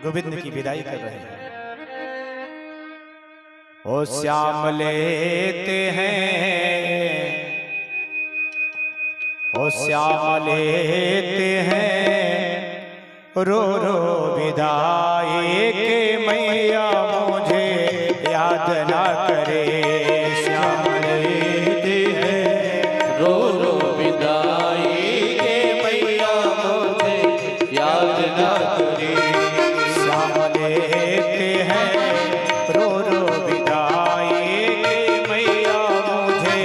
गोविंद की विदाई कर रहे हैं। ओ श्याम लेते हैं, ओ श्याम लेते हैं रो रो विदाई के मैया मुझे याद ना करे। श्याम लेते हैं रो रो विदाई के मैया मुझे याद ना करे। श्याम लेते हैं रो रो विदाई के मैया मुझे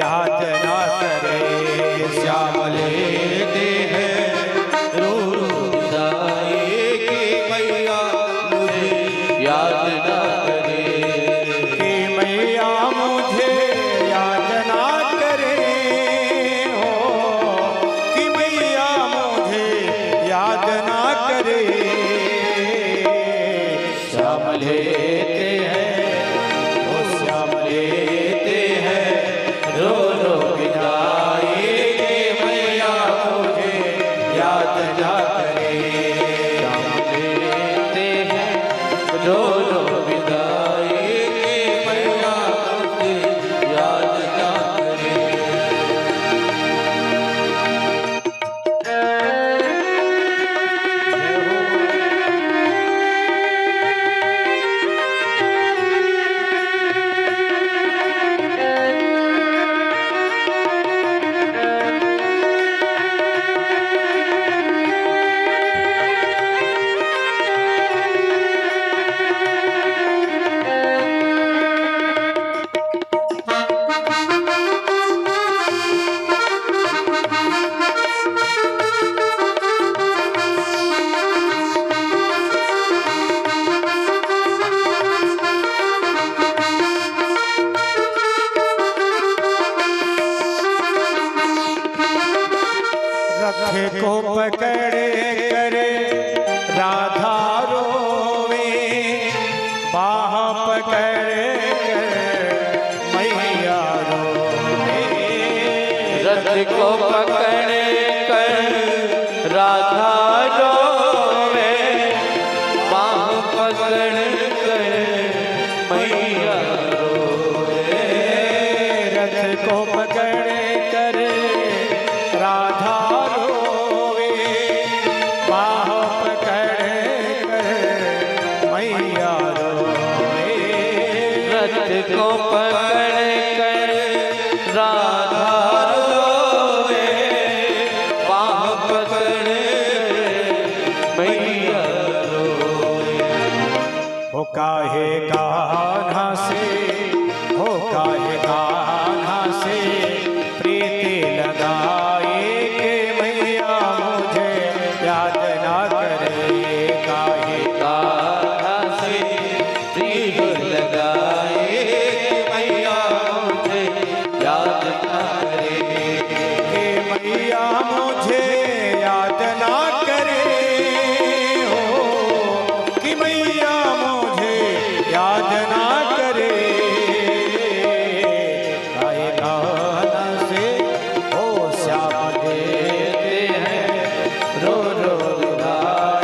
याद ना करे। श्याम लेते हैं रो रो विदाई के मैया मुझे याद ना करे। कि मैया मुझे याद ना करे हो, कि मैया मुझे याद ना करे। श्याम लेते हैं, ओ श्याम लेते हैं रो रो विदाई के मैया मुझे याद ना करे। श्याम लेते हैं रो रो विदाई के मैया मुझे याद ना करे। रखे को पकड़े करे राधा रोवे, बाह पकड़े कर मैया रोवे। रथ को पकड़े कर राधा रोवे, बाह पकड़ कर मैया रोवे। रथ को पकड़े कर राधा रोवे, बाह पकड़े कर मैया रोवे। रथ को पकड़ कर राधा रोवे, बाह पकड़ मैया रोवे। हो काहे कान्हा से, हो काहे कान्हा से प्रीति लगाए के मैया मुझे याद ना करे। काहे कान्हा से प्रीत लगाए मैया मुझे याद ना करे। के मैया मुझे याद ना करे हो, कि मैया मुझे याद ना करे। काहे कान्हा से ओ श्याम लेते हैं रो रो विदाई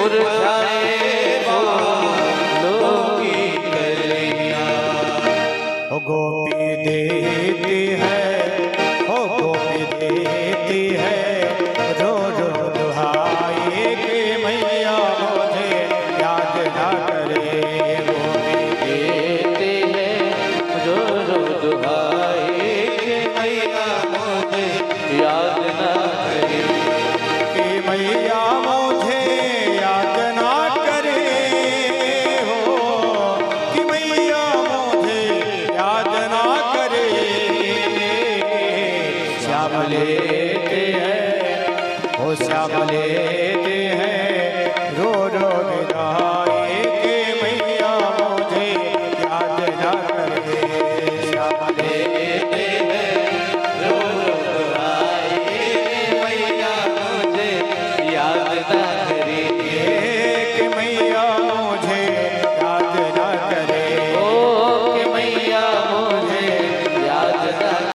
मुरझाए फूलों की कलियां। ओ गोपी देती है, ओ गोपी देती है रो रो दुहाई के मैया मुझे याद ना करे। गोपी देते हैं रो रो दुहाई के मैया मुझे याद ना करे। कि मैया मुझे याद ना करे हो, कि मैया मुझे याद ना करे। श्याम लेते हैं, ओ श्याम लेते